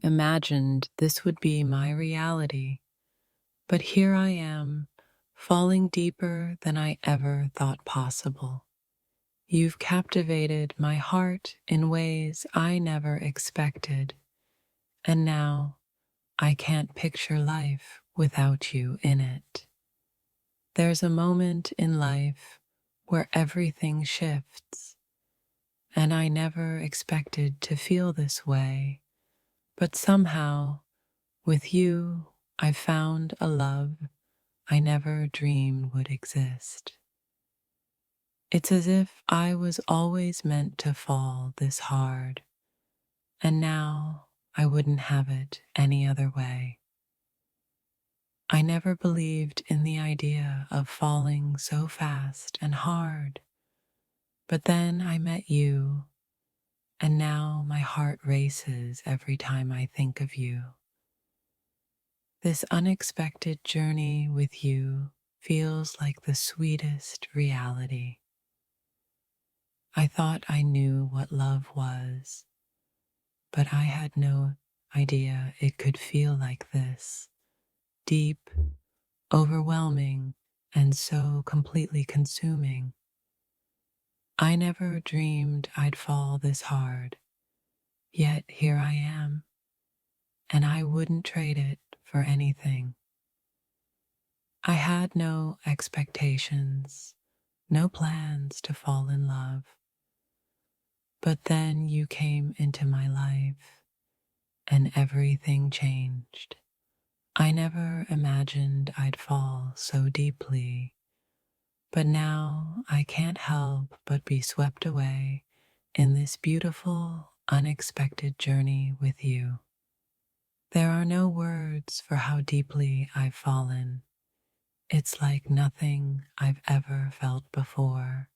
imagined this would be my reality, but here I am, falling deeper than I ever thought possible. You've captivated my heart in ways I never expected, and now I can't picture life without you in it. There's a moment in life where everything shifts, and I never expected to feel this way, but somehow, with you, I found a love I never dreamed would exist. It's as if I was always meant to fall this hard, and now I wouldn't have it any other way. I never believed in the idea of falling so fast and hard, but then I met you, and now my heart races every time I think of you. This unexpected journey with you feels like the sweetest reality. I thought I knew what love was, but I had no idea it could feel like this, deep, overwhelming, and so completely consuming. I never dreamed I'd fall this hard, yet here I am, and I wouldn't trade it for anything. I had no expectations, no plans to fall in love, but then you came into my life, and everything changed. I never imagined I'd fall so deeply, but now I can't help but be swept away in this beautiful, unexpected journey with you. There are no words for how deeply I've fallen. It's like nothing I've ever felt before,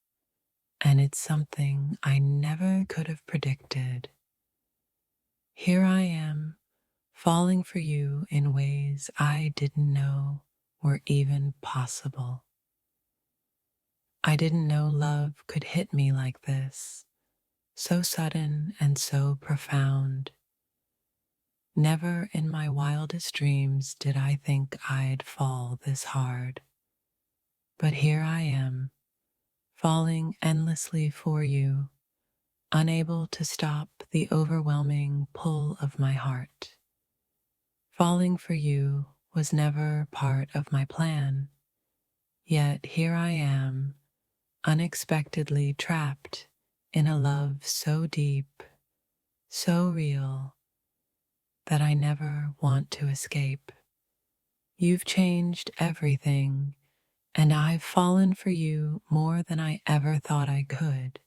and it's something I never could have predicted. Here I am, falling for you in ways I didn't know were even possible. I didn't know love could hit me like this, so sudden and so profound. Never in my wildest dreams did I think I'd fall this hard. But here I am, falling endlessly for you, unable to stop the overwhelming pull of my heart. Falling for you was never part of my plan, yet here I am, unexpectedly trapped in a love so deep, so real, that I never want to escape. You've changed everything, and I've fallen for you more than I ever thought I could.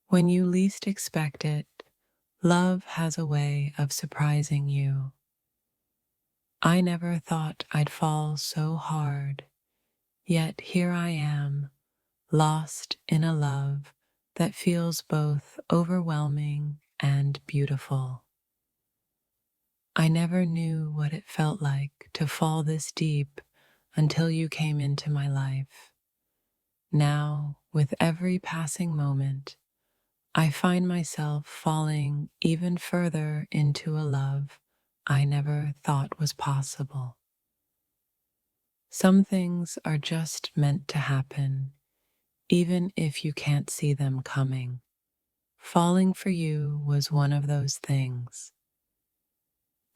When you least expect it, love has a way of surprising you. I never thought I'd fall so hard, yet here I am, lost in a love that feels both overwhelming and beautiful. I never knew what it felt like to fall this deep until you came into my life. Now, with every passing moment, I find myself falling even further into a love I never thought was possible. Some things are just meant to happen, even if you can't see them coming. Falling for you was one of those things.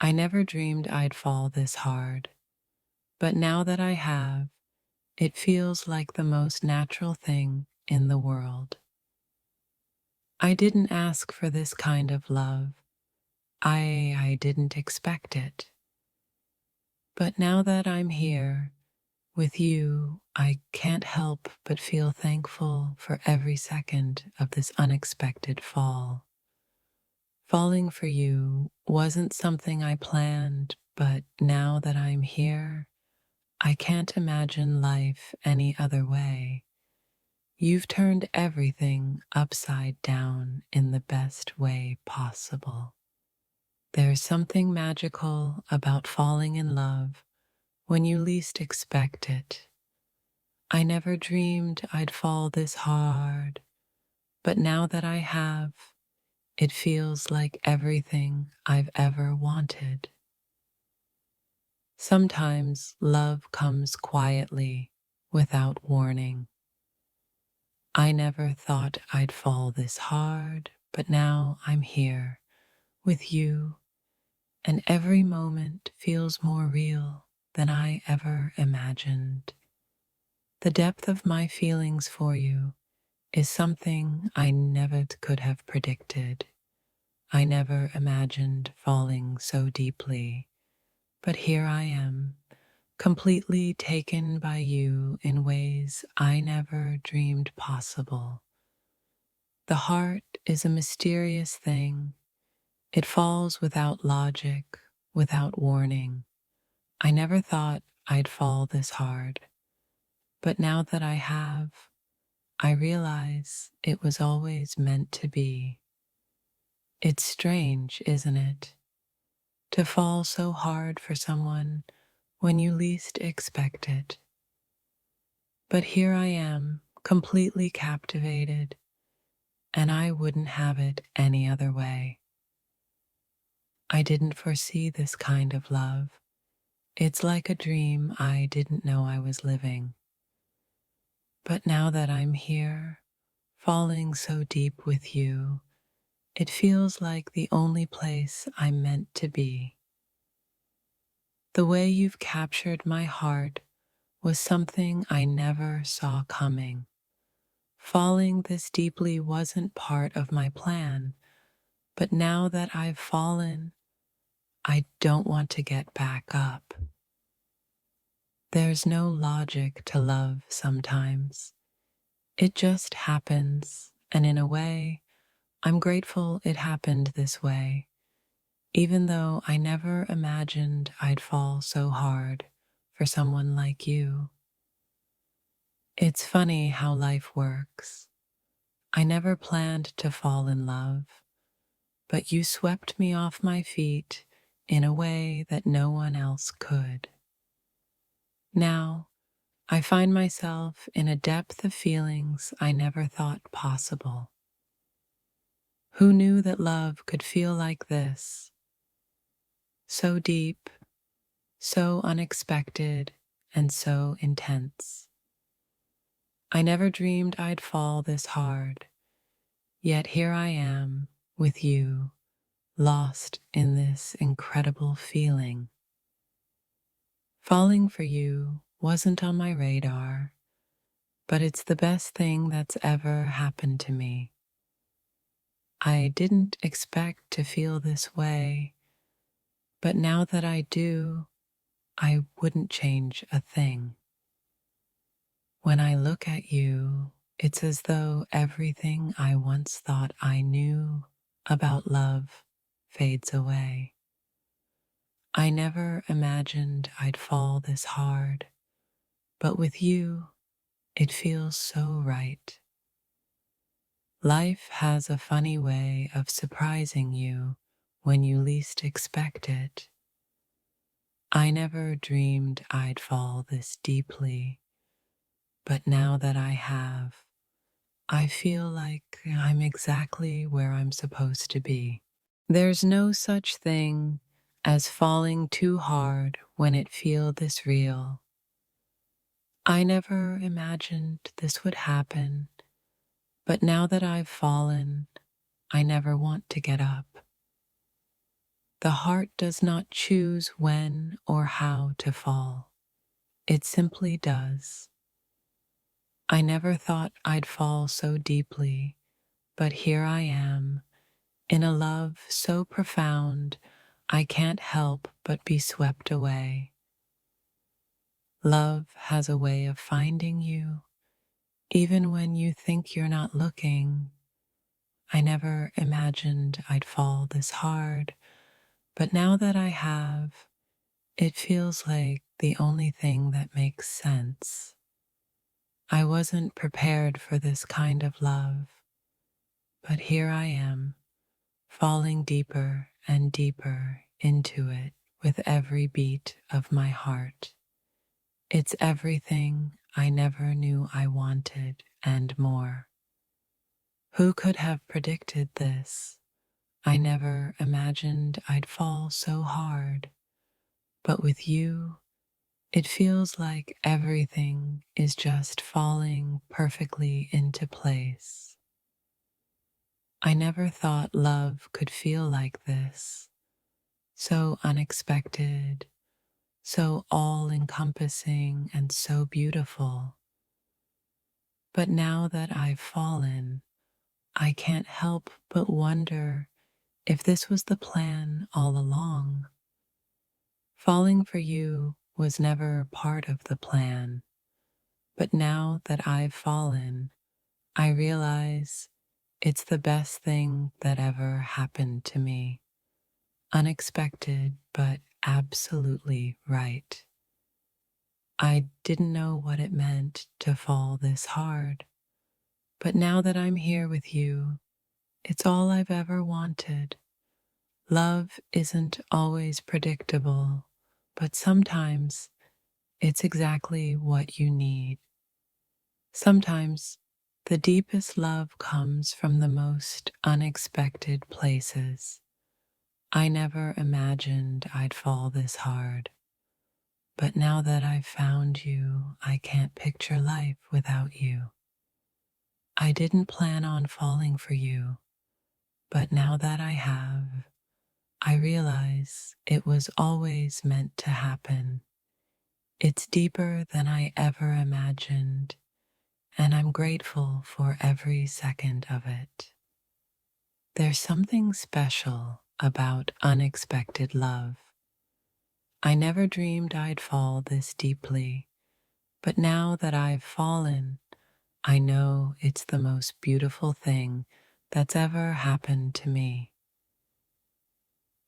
I never dreamed I'd fall this hard, but now that I have, it feels like the most natural thing in the world. I didn't ask for this kind of love. I didn't expect it. But now that I'm here with you, I can't help but feel thankful for every second of this unexpected fall. Falling for you wasn't something I planned, but now that I'm here, I can't imagine life any other way. You've turned everything upside down in the best way possible. There's something magical about falling in love when you least expect it. I never dreamed I'd fall this hard, but now that I have, it feels like everything I've ever wanted. Sometimes love comes quietly, without warning. I never thought I'd fall this hard, but now I'm here with you, and every moment feels more real than I ever imagined. The depth of my feelings for you is something I never could have predicted. I never imagined falling so deeply, but here I am, completely taken by you in ways I never dreamed possible. The heart is a mysterious thing. It falls without logic, without warning. I never thought I'd fall this hard, but now that I have, I realize it was always meant to be. It's strange, isn't it, to fall so hard for someone when you least expect it. But here I am, completely captivated, and I wouldn't have it any other way. I didn't foresee this kind of love. It's like a dream I didn't know I was living. But now that I'm here, falling so deep with you, it feels like the only place I'm meant to be. The way you've captured my heart was something I never saw coming. Falling this deeply wasn't part of my plan, but now that I've fallen, I don't want to get back up. There's no logic to love sometimes. It just happens, and in a way, I'm grateful it happened this way, even though I never imagined I'd fall so hard for someone like you. It's funny how life works. I never planned to fall in love, but you swept me off my feet in a way that no one else could. Now, I find myself in a depth of feelings I never thought possible. Who knew that love could feel like this? So deep, so unexpected, and so intense. I never dreamed I'd fall this hard, yet here I am with you, lost in this incredible feeling. Falling for you wasn't on my radar, but it's the best thing that's ever happened to me. I didn't expect to feel this way, but now that I do, I wouldn't change a thing. When I look at you, it's as though everything I once thought I knew about love fades away. I never imagined I'd fall this hard, but with you, it feels so right. Life has a funny way of surprising you when you least expect it. I never dreamed I'd fall this deeply, but now that I have, I feel like I'm exactly where I'm supposed to be. There's no such thing as falling too hard when it feels this real. I never imagined this would happen, but now that I've fallen, I never want to get up. The heart does not choose when or how to fall. It simply does. I never thought I'd fall so deeply, but here I am, in a love so profound I can't help but be swept away. Love has a way of finding you, even when you think you're not looking. I never imagined I'd fall this hard, but now that I have, it feels like the only thing that makes sense. I wasn't prepared for this kind of love, but here I am, falling deeper and deeper into it with every beat of my heart. It's everything I never knew I wanted and more. Who could have predicted this? I never imagined I'd fall so hard, but with you, it feels like everything is just falling perfectly into place. I never thought love could feel like this, so unexpected, so all encompassing, and so beautiful. But now that I've fallen, I can't help but wonder if this was the plan all along. Falling for you was never part of the plan, but now that I've fallen, I realize it's the best thing that ever happened to me. Unexpected, but absolutely right. I didn't know what it meant to fall this hard, but now that I'm here with you, it's all I've ever wanted. Love isn't always predictable, but sometimes it's exactly what you need. Sometimes the deepest love comes from the most unexpected places. I never imagined I'd fall this hard, but now that I've found you, I can't picture life without you. I didn't plan on falling for you, but now that I have, I realize it was always meant to happen. It's deeper than I ever imagined, and I'm grateful for every second of it. There's something special about unexpected love. I never dreamed I'd fall this deeply, but now that I've fallen, I know it's the most beautiful thing that's ever happened to me.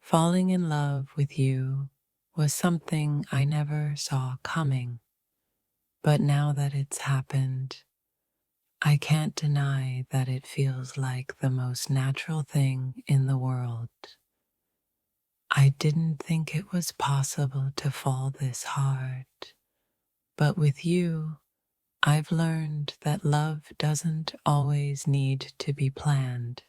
Falling in love with you was something I never saw coming, but now that it's happened, I can't deny that it feels like the most natural thing in the world. I didn't think it was possible to fall this hard, but with you, I've learned that love doesn't always need to be planned.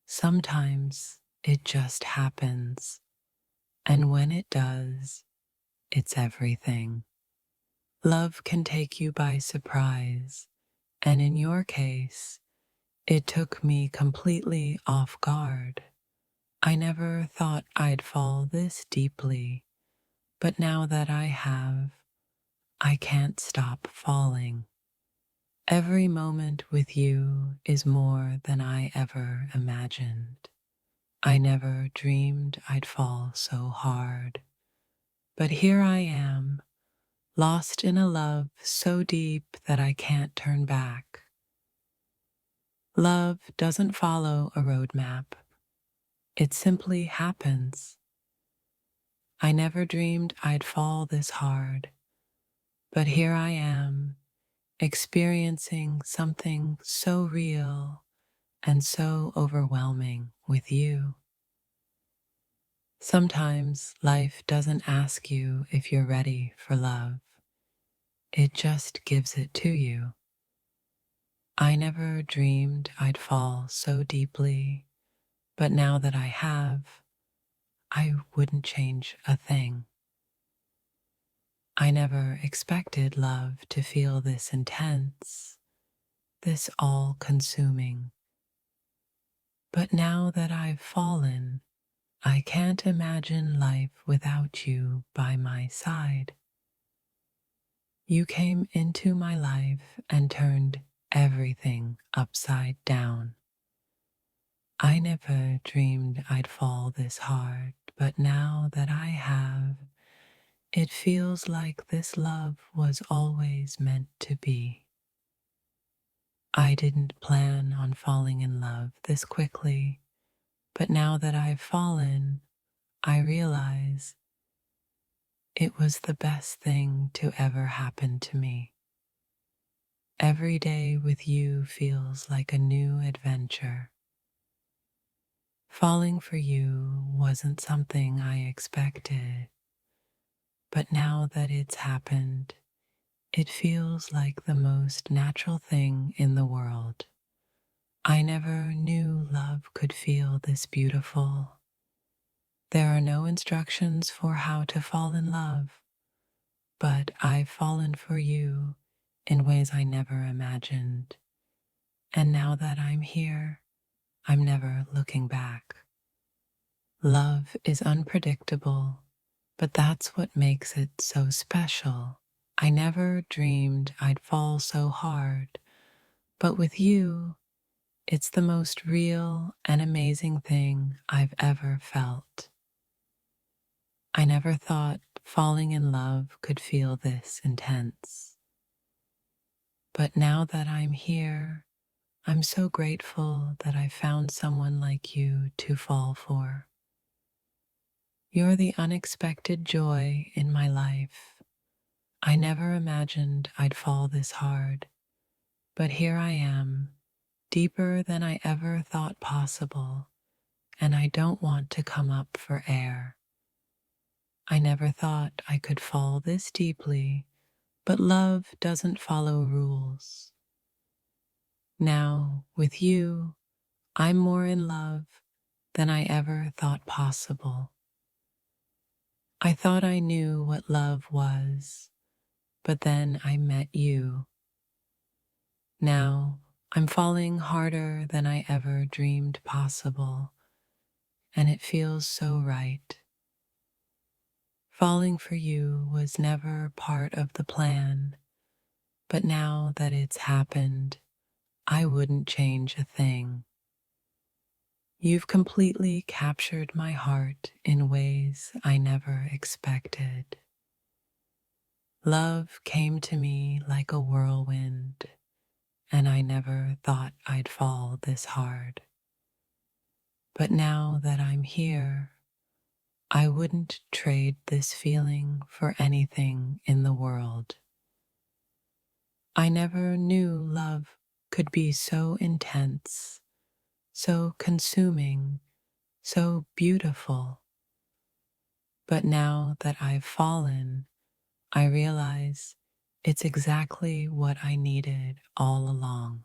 Sometimes it just happens, and when it does, it's everything. Love can take you by surprise, and in your case, it took me completely off guard. I never thought I'd fall this deeply, but now that I have, I can't stop falling. Every moment with you is more than I ever imagined. I never dreamed I'd fall so hard, but here I am, lost in a love so deep that I can't turn back. Love doesn't follow a roadmap. It simply happens. I never dreamed I'd fall this hard, but here I am, experiencing something so real and so overwhelming with you. Sometimes life doesn't ask you if you're ready for love. It just gives it to you. I never dreamed I'd fall so deeply, but now that I have, I wouldn't change a thing. I never expected love to feel this intense, this all-consuming. But now that I've fallen, I can't imagine life without you by my side. You came into my life and turned everything upside down. I never dreamed I'd fall this hard, but now that I have, it feels like this love was always meant to be. I didn't plan on falling in love this quickly, but now that I've fallen, I realize it was the best thing to ever happen to me. Every day with you feels like a new adventure. Falling for you wasn't something I expected, but now that it's happened, it feels like the most natural thing in the world. I never knew love could feel this beautiful. There are no instructions for how to fall in love, but I've fallen for you in ways I never imagined. And now that I'm here, I'm never looking back. Love is unpredictable, but that's what makes it so special. I never dreamed I'd fall so hard, but with you, it's the most real and amazing thing I've ever felt. I never thought falling in love could feel this intense. But now that I'm here, I'm so grateful that I found someone like you to fall for. You're the unexpected joy in my life. I never imagined I'd fall this hard, but here I am, deeper than I ever thought possible, and I don't want to come up for air. I never thought I could fall this deeply, but love doesn't follow rules. Now, with you, I'm more in love than I ever thought possible. I thought I knew what love was, but then I met you. Now, I'm falling harder than I ever dreamed possible, and it feels so right. Falling for you was never part of the plan, but now that it's happened, I wouldn't change a thing. You've completely captured my heart in ways I never expected. Love came to me like a whirlwind, and I never thought I'd fall this hard. But now that I'm here, I wouldn't trade this feeling for anything in the world. I never knew love could be so intense, so consuming, so beautiful. But now that I've fallen, I realize it's exactly what I needed all along.